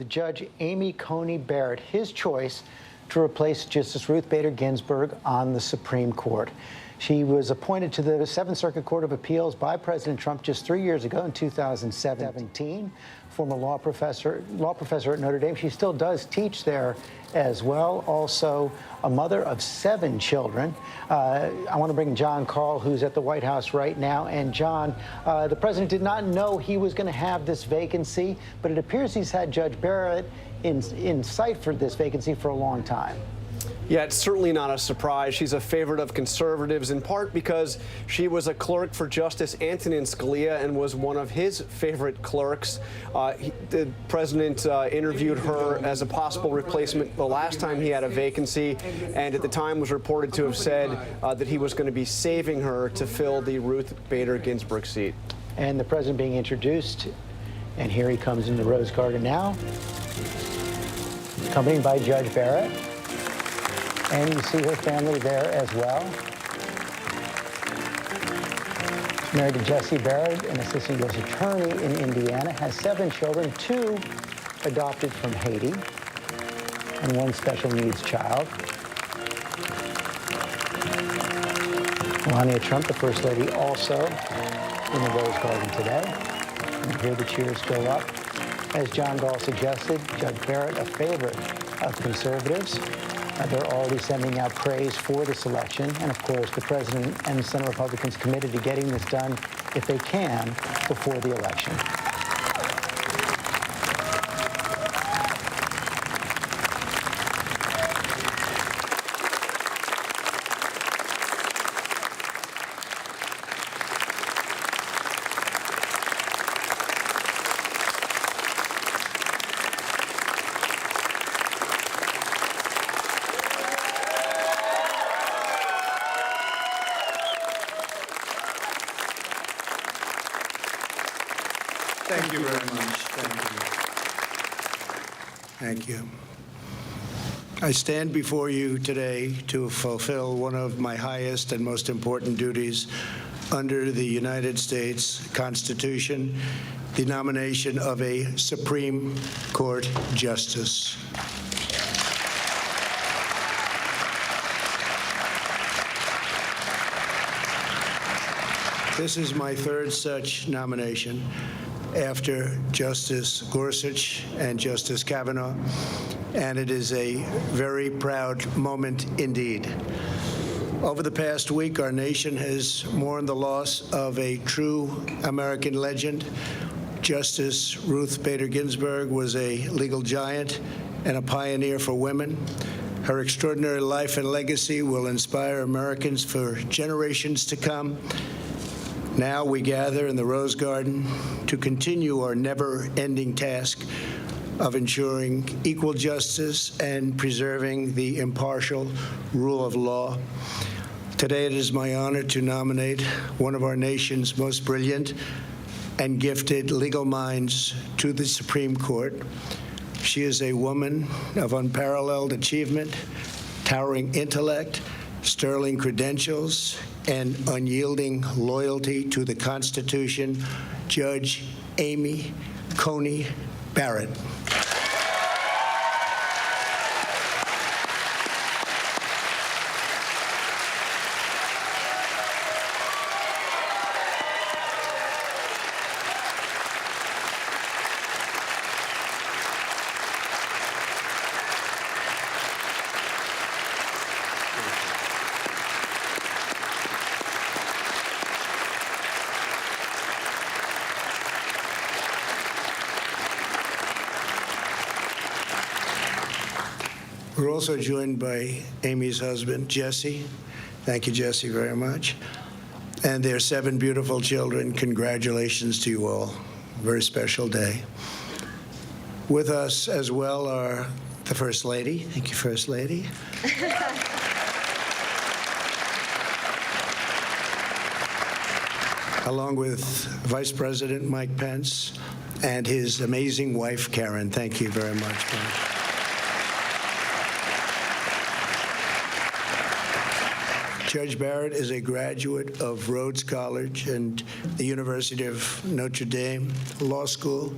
The Judge Amy Coney Barrett, his choice to replace Justice Ruth Bader Ginsburg on the Supreme Court. She was appointed to the Seventh Circuit Court of Appeals by President Trump just 3 years ago in 2017. Former law professor at Notre Dame. She still does teach there as well. Also a mother of 7 children. I want to bring John Carl, who's at the White House right now. And John, the president did not know he was going to have this vacancy, but it appears he's had Judge Barrett in sight for this vacancy for a long time. Yeah, it's certainly not a surprise. She's a favorite of conservatives, in part because she was a clerk for Justice Antonin Scalia and was one of his favorite clerks. The president interviewed her as a possible replacement the last time he had a vacancy, and at the time was reported to have said that he was going to be saving her to fill the Ruth Bader Ginsburg seat. And the president being introduced, and here he comes in the Rose Garden now, accompanied by Judge Barrett. And you see her family there as well. She's married to Jesse Barrett, an assistant U.S. attorney in Indiana, has 7 children, 2 adopted from Haiti, and 1 special needs child. Melania Trump, the First Lady, also in the Rose Garden today. And here the cheers go up. As John Gall suggested, Judge Barrett, a favorite of conservatives. They're already sending out praise for this election. And, of course, the president and the Senate Republicans committed to getting this done, if they can, before the election. Thank you very much. Thank you. I stand before you today to fulfill one of my highest and most important duties under the United States Constitution, the nomination of a Supreme Court justice. This is my 3rd such nomination, after Justice Gorsuch and Justice Kavanaugh, and it is a very proud moment indeed. Over the past week, our nation has mourned the loss of a true American legend. Justice Ruth Bader Ginsburg was a legal giant and a pioneer for women. Her extraordinary life and legacy will inspire Americans for generations to come. Now we gather in the Rose Garden to continue our never-ending task of ensuring equal justice and preserving the impartial rule of law. Today it is my honor to nominate one of our nation's most brilliant and gifted legal minds to the Supreme Court. She is a woman of unparalleled achievement, towering intellect, sterling credentials, and unyielding loyalty to the Constitution, Judge Amy Coney Barrett. We're also joined by Amy's husband, Jesse. Thank you, Jesse, very much. And their 7 beautiful children. Congratulations to you all. Very special day. With us as well are the First Lady. Thank you, First Lady. Along with Vice President Mike Pence and his amazing wife, Karen. Thank you very much, Karen. Judge Barrett is a graduate of Rhodes College and the University of Notre Dame Law School.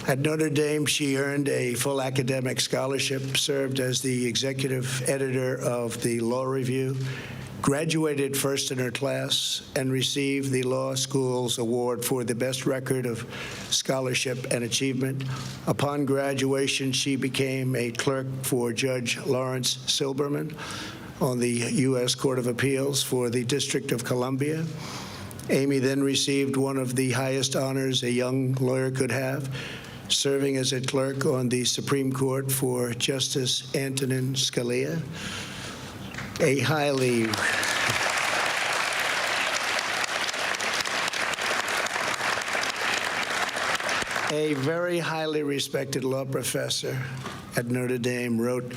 At Notre Dame, she earned a full academic scholarship, served as the executive editor of the Law Review, graduated first in her class, and received the Law School's award for the best record of scholarship and achievement. Upon graduation, she became a clerk for Judge Lawrence Silberman on the U.S. Court of Appeals for the District of Columbia. Amy then received one of the highest honors a young lawyer could have, serving as a clerk on the Supreme Court for Justice Antonin Scalia. A very highly respected law professor at Notre Dame wrote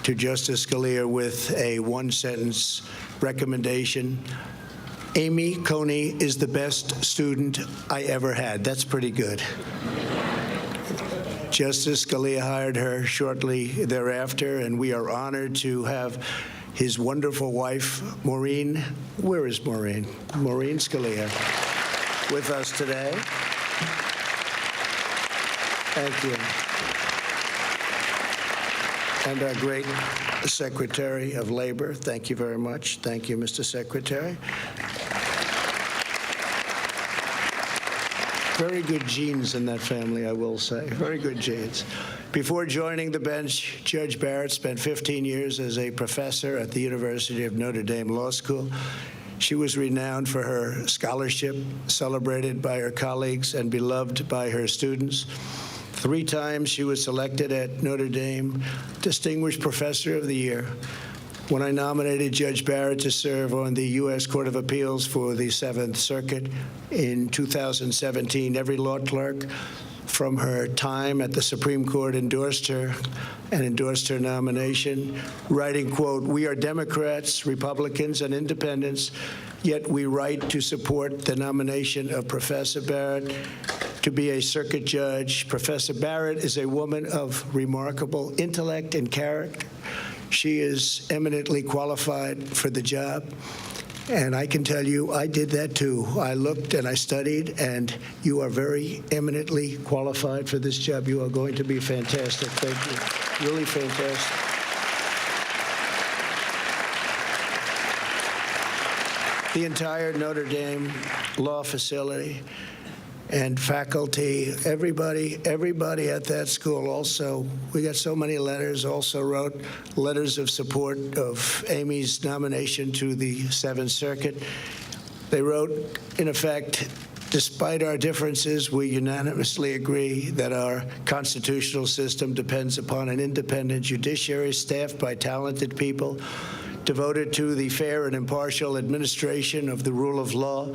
to Justice Scalia with a one-sentence recommendation: Amy Coney is the best student I ever had. That's pretty good. Justice Scalia hired her shortly thereafter, and we are honored to have his wonderful wife, Maureen. Where is Maureen? Maureen Scalia with us today. Thank you. And our great Secretary of Labor. Thank you very much. Thank you, Mr. Secretary. Very good genes in that family, I will say. Very good genes. Before joining the bench, Judge Barrett spent 15 years as a professor at the University of Notre Dame Law School. She was renowned for her scholarship, celebrated by her colleagues, and beloved by her students. 3 times she was selected at Notre Dame Distinguished Professor of the Year. When I nominated Judge Barrett to serve on the U.S. Court of Appeals for the 7th Circuit in 2017, every law clerk from her time at the Supreme Court endorsed her nomination, writing, quote, "We are Democrats, Republicans, and independents, yet we write to support the nomination of Professor Barrett to be a circuit judge. Professor Barrett is a woman of remarkable intellect and character. She is eminently qualified for the job." And I can tell you, I did that too. I looked and I studied, and you are very eminently qualified for this job. You are going to be fantastic. Thank you. Really fantastic. The entire Notre Dame law facility and faculty, everybody at that school also, we got so many letters, also wrote letters of support of Amy's nomination to the 7th Circuit. They wrote, in effect, despite our differences, we unanimously agree that our constitutional system depends upon an independent judiciary staffed by talented people, devoted to the fair and impartial administration of the rule of law,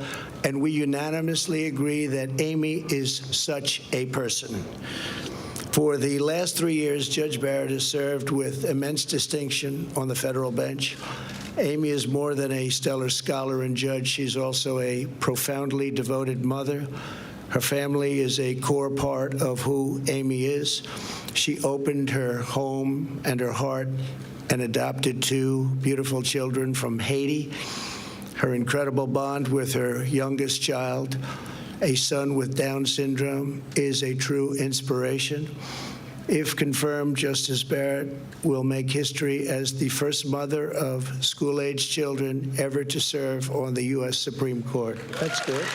and we unanimously agree that Amy is such a person. For the last 3 years, Judge Barrett has served with immense distinction on the federal bench. Amy is more than a stellar scholar and judge. She's also a profoundly devoted mother. Her family is a core part of who Amy is. She opened her home and her heart and adopted 2 beautiful children from Haiti. Her incredible bond with her youngest child, a son with Down syndrome, is a true inspiration. If confirmed, Justice Barrett will make history as the first mother of school-aged children ever to serve on the U.S. Supreme Court. That's good.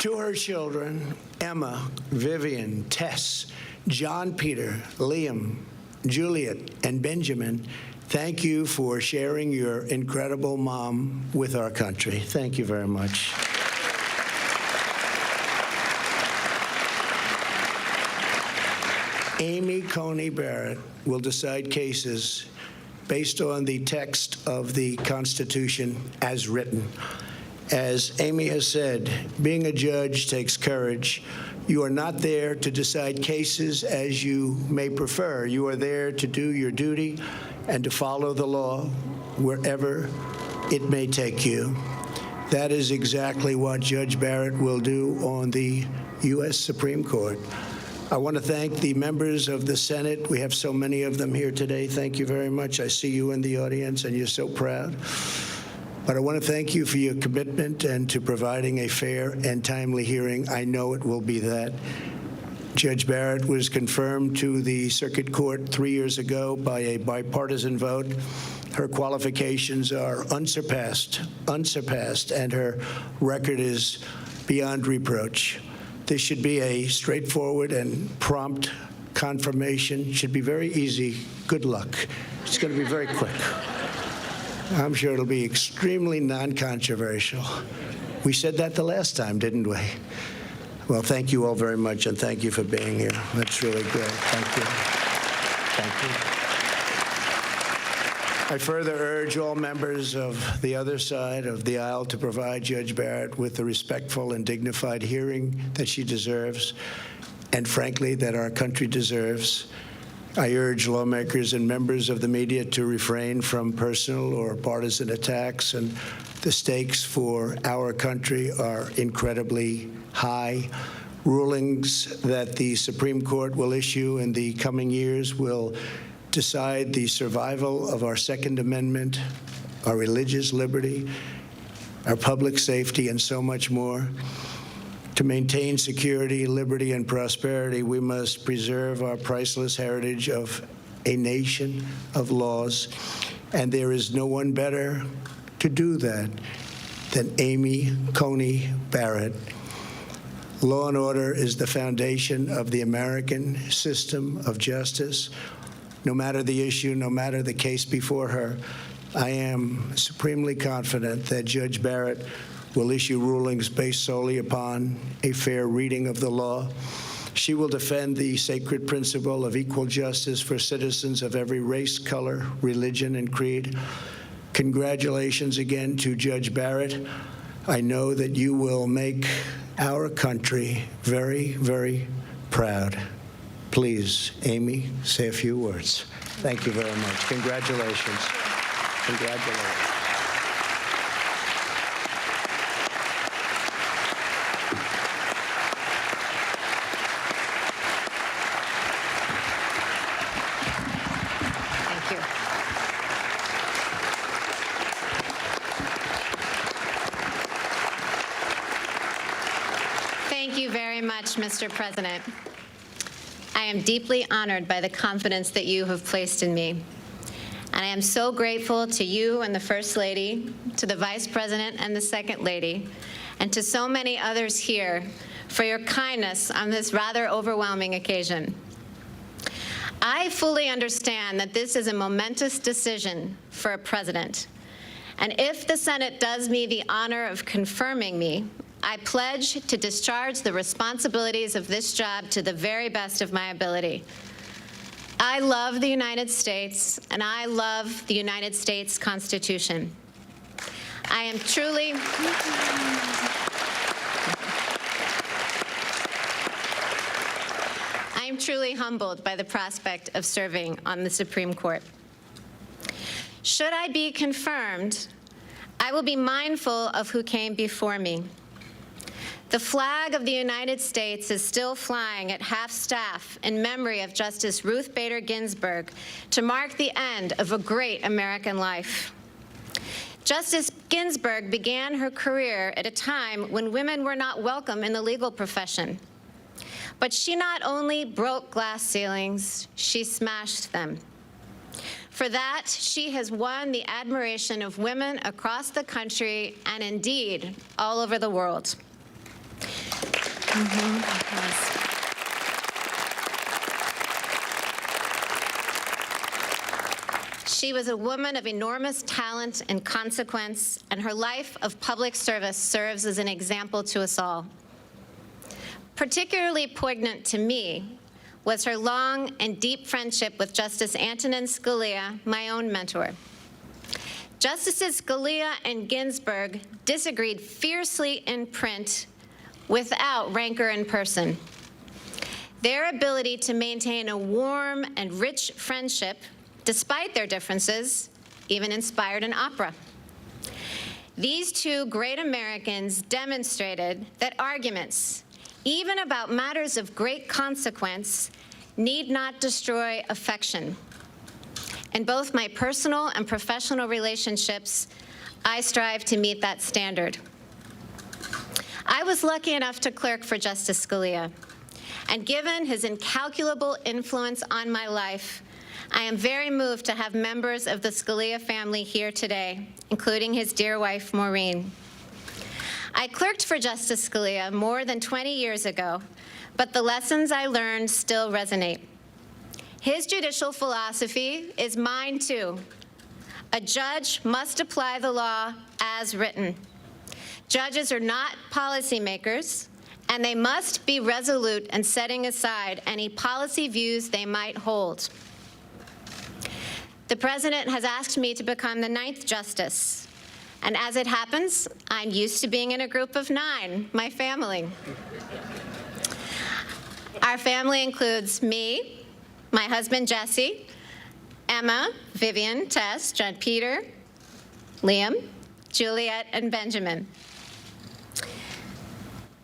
To her children, Emma, Vivian, Tess, John Peter, Liam, Juliet, and Benjamin, thank you for sharing your incredible mom with our country. Thank you very much. Amy Coney Barrett will decide cases based on the text of the Constitution as written. As Amy has said, being a judge takes courage, You are not there to decide cases as you may prefer. You are there to do your duty and to follow the law wherever it may take you. That is exactly what Judge Barrett will do on the U.S. Supreme Court. I want to thank the members of the Senate. We have so many of them here today. Thank you very much. I see you in the audience, and you're so proud. But I want to thank you for your commitment and to providing a fair and timely hearing. I know it will be that. Judge Barrett was confirmed to the Circuit Court 3 years ago by a bipartisan vote. Her qualifications are unsurpassed, and her record is beyond reproach. This should be a straightforward and prompt confirmation. Should be very easy. Good luck. It's going to be very quick. I'm sure it'll be extremely non-controversial. We said that the last time, didn't we? Well, thank you all very much, and thank you for being here. That's really great. Thank you. Thank you. I further urge all members of the other side of the aisle to provide Judge Barrett with the respectful and dignified hearing that she deserves, and frankly, that our country deserves. I urge lawmakers and members of the media to refrain from personal or partisan attacks, and the stakes for our country are incredibly high. Rulings that the Supreme Court will issue in the coming years will decide the survival of our Second Amendment, our religious liberty, our public safety, and so much more. To maintain security, liberty, and prosperity, we must preserve our priceless heritage of a nation of laws, and there is no one better to do that than Amy Coney Barrett. Law and order is the foundation of the American system of justice. No matter the issue, no matter the case before her, I am supremely confident that Judge Barrett will issue rulings based solely upon a fair reading of the law. She will defend the sacred principle of equal justice for citizens of every race, color, religion, and creed. Congratulations again to Judge Barrett. I know that you will make our country very, very proud. Please, Amy, say a few words. Thank you very much. Congratulations. Congratulations. Thank you. Thank you very much, Mr. President. I am deeply honored by the confidence that you have placed in me. And I am so grateful to you and the First Lady, to the Vice President and the Second Lady, and to so many others here for your kindness on this rather overwhelming occasion. I fully understand that this is a momentous decision for a president. And if the Senate does me the honor of confirming me, I pledge to discharge the responsibilities of this job to the very best of my ability. I love the United States, and I love the United States Constitution. I am truly humbled by the prospect of serving on the Supreme Court. Should I be confirmed, I will be mindful of who came before me. The flag of the United States is still flying at half-staff in memory of Justice Ruth Bader Ginsburg to mark the end of a great American life. Justice Ginsburg began her career at a time when women were not welcome in the legal profession. But she not only broke glass ceilings, she smashed them. For that, she has won the admiration of women across the country and indeed all over the world. She was a woman of enormous talent and consequence, and her life of public service serves as an example to us all. Particularly poignant to me was her long and deep friendship with Justice Antonin Scalia, my own mentor. Justices Scalia and Ginsburg disagreed fiercely in print without rancor in person. their ability to maintain a warm and rich friendship, despite their differences, even inspired an opera. These two great Americans demonstrated that arguments, even about matters of great consequence, need not destroy affection. In both my personal and professional relationships, I strive to meet that standard. I was lucky enough to clerk for Justice Scalia, and given his incalculable influence on my life, I am very moved to have members of the Scalia family here today, including his dear wife, Maureen. I clerked for Justice Scalia more than 20 years ago, but the lessons I learned still resonate. His judicial philosophy is mine too. A judge must apply the law as written. Judges are not policymakers, and they must be resolute in setting aside any policy views they might hold. The President has asked me to become the 9th Justice, and as it happens, I'm used to being in a group of 9, my family. Our family includes me, my husband Jesse, Emma, Vivian, Tess, John Peter, Liam, Juliet, and Benjamin.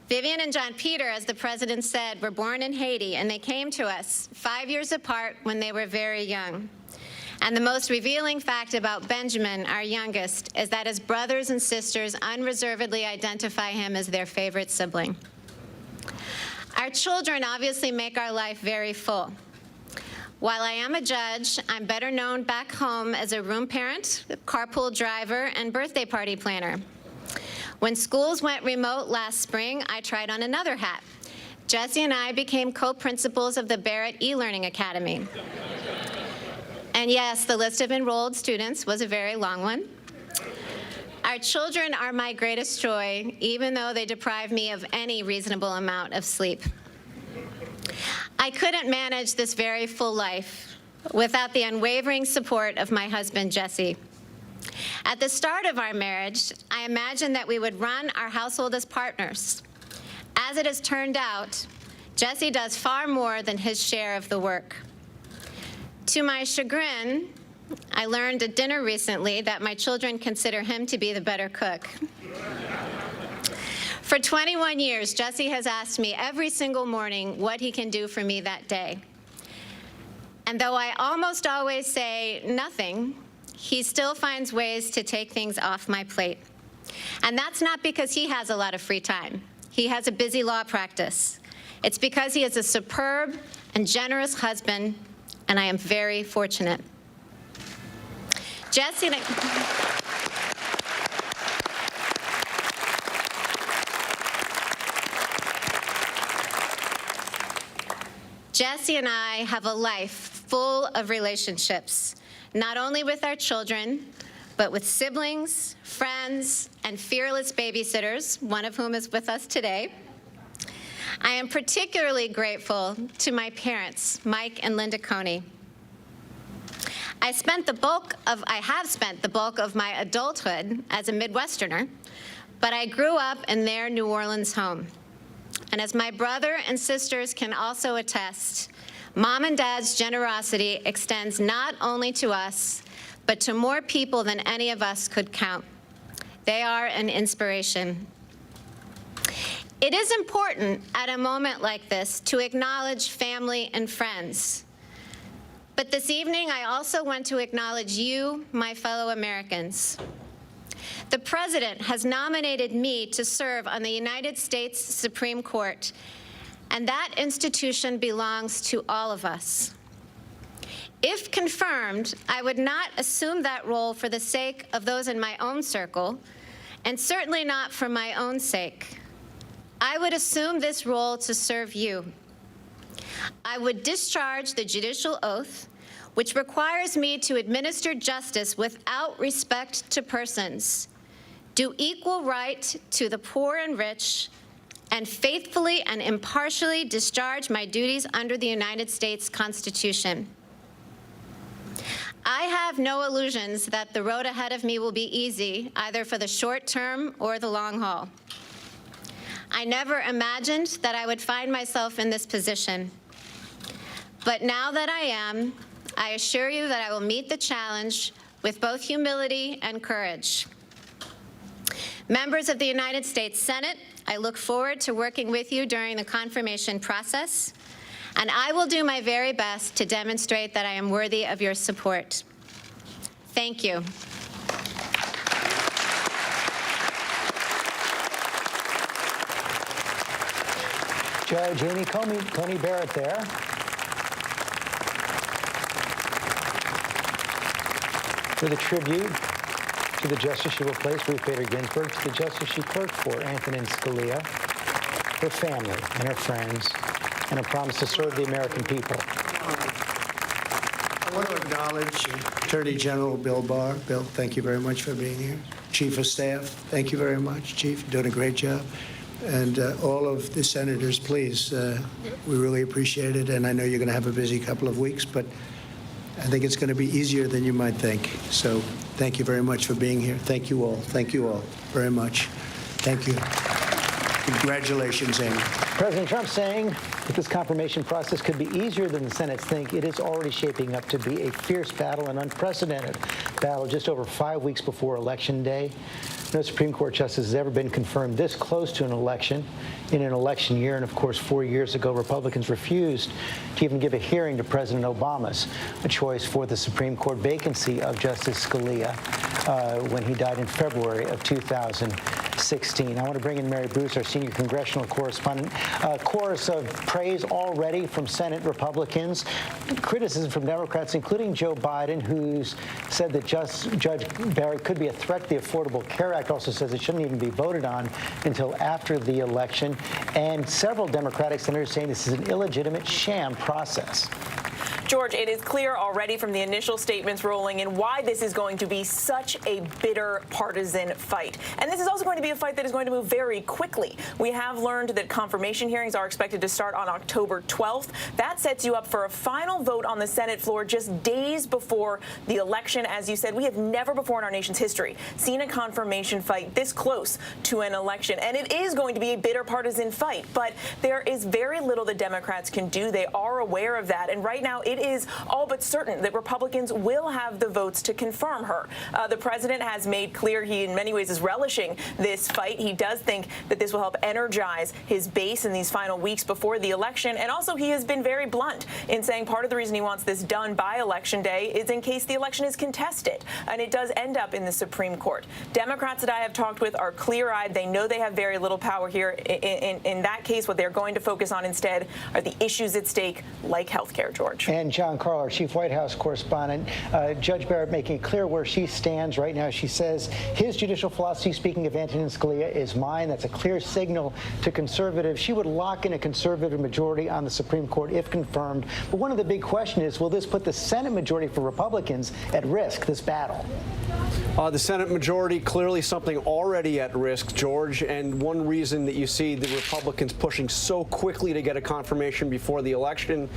Vivian and John Peter, as the President said, were born in Haiti, and they came to us 5 years apart when they were very young. And the most revealing fact about Benjamin, our youngest, is that his brothers and sisters unreservedly identify him as their favorite sibling. Our children obviously make our life very full. While I am a judge, I'm better known back home as a room parent, carpool driver, and birthday party planner. When schools went remote last spring, I tried on another hat. Jesse and I became co-principals of the Barrett e-learning academy. And yes, the list of enrolled students was a very long one. Our children are my greatest joy, even though they deprive me of any reasonable amount of sleep. I couldn't manage this very full life without the unwavering support of my husband, Jesse. At the start of our marriage, I imagined that we would run our household as partners. As it has turned out, Jesse does far more than his share of the work. To my chagrin, I learned at dinner recently that my children consider him to be the better cook. For 21 years, Jesse has asked me every single morning what he can do for me that day. And though I almost always say nothing, he still finds ways to take things off my plate. And that's not because he has a lot of free time. He has a busy law practice. It's because he is a superb and generous husband, and I am very fortunate. Jesse and I have a life full of relationships, not only with our children, but with siblings, friends, and fearless babysitters, one of whom is with us today. I am particularly grateful to my parents, Mike and Linda Coney. I have spent the bulk of my adulthood as a Midwesterner, but I grew up in their New Orleans home. And as my brother and sisters can also attest, Mom and Dad's generosity extends not only to us, but to more people than any of us could count. They are an inspiration. It is important at a moment like this to acknowledge family and friends. But this evening, I also want to acknowledge you, my fellow Americans. The President has nominated me to serve on the United States Supreme Court, and that institution belongs to all of us. If confirmed, I would not assume that role for the sake of those in my own circle, and certainly not for my own sake. I would assume this role to serve you. I would discharge the judicial oath, which requires me to administer justice without respect to persons, do equal right to the poor and rich, and faithfully and impartially discharge my duties under the United States Constitution. I have no illusions that the road ahead of me will be easy, either for the short term or the long haul. I never imagined that I would find myself in this position, But now that I am, I assure you that I will meet the challenge with both humility and courage. Members of the United States Senate, I look forward to working with you during the confirmation process, and I will do my very best to demonstrate that I am worthy of your support. Thank you. Judge Amy Coney Barrett there. With a tribute to the justice she replaced, Ruth Bader Ginsburg, to the justice she clerked for, Antonin Scalia, her family and her friends, and a promise to serve the American people. I want to acknowledge Attorney General Bill Barr. Bill, thank you very much for being here. Chief of Staff, thank you very much. Chief, you're doing a great job. And all of the senators, please, we really appreciate it. And I know you're going to have a busy couple of weeks, but I think it's going to be easier than you might think. So thank you very much for being here. Thank you all. Thank you all very much. Thank you. Congratulations, Amy. President Trump saying that this confirmation process could be easier than the Senate's think. It is already shaping up to be a fierce battle, an unprecedented battle just over 5 weeks before Election Day. No Supreme Court justice has ever been confirmed this close to an election in an election year. And of course, 4 years ago, Republicans refused to even give a hearing to President Obama's a choice for the Supreme Court vacancy of Justice Scalia when he died in February of 2016. I want to bring in Mary Bruce, our senior congressional correspondent. A chorus of praise already from Senate Republicans, criticism from Democrats, including Joe Biden, who's said that Judge Barrett could be a threat to the Affordable Care Act, also says it shouldn't even be voted on until after the election, and several Democratic senators saying this is an illegitimate sham process. George, it is clear already from the initial statements rolling in why this is going to be such a bitter partisan fight. And this is also going to be a fight that is going to move very quickly. We have learned that confirmation hearings are expected to start on October 12th. That sets you up for a final vote on the Senate floor just days before the election. As you said, we have never before in our nation's history seen a confirmation fight this close to an election. And it is going to be a bitter partisan fight, but there is very little the Democrats can do. They are aware of that. And right now, it is all but certain that Republicans will have the votes to confirm her. The president has made clear he in many ways is relishing this fight. He does think that this will help energize his base in these final weeks before the election. And also he has been very blunt in saying part of the reason he wants this done by Election Day is in case the election is contested and it does end up in the Supreme Court. Democrats that I have talked with are clear-eyed. They know they have very little power here. In that case, what they're going to focus on instead are the issues at stake like health care, George. And John Carl, our chief White House correspondent, Judge Barrett making it clear where she stands right now. She says his judicial philosophy, speaking of Antonin Scalia, is mine. That's a clear signal to conservatives. She would lock in a conservative majority on the Supreme Court if confirmed. But one of the big questions is, will this put the Senate majority for Republicans at risk, this battle? The Senate majority, clearly something already at risk, George, and one reason that you see the Republicans pushing so quickly to get a confirmation before the election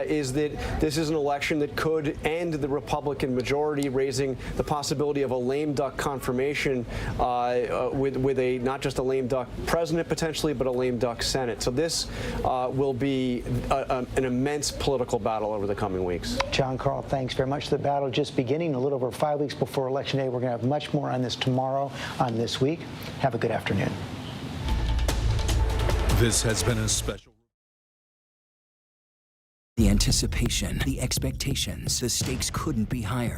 is that this is an election that could end the Republican majority, raising the possibility of a lame duck confirmation with a not just a lame duck president potentially, but a lame duck Senate. So this will be an immense political battle over the coming weeks. John Carl, thanks very much. The battle just beginning a little over 5 weeks before Election Day. We're going to have much more on this tomorrow, on This Week. Have a good afternoon. This has been a special. The anticipation, the expectations, the stakes couldn't be higher.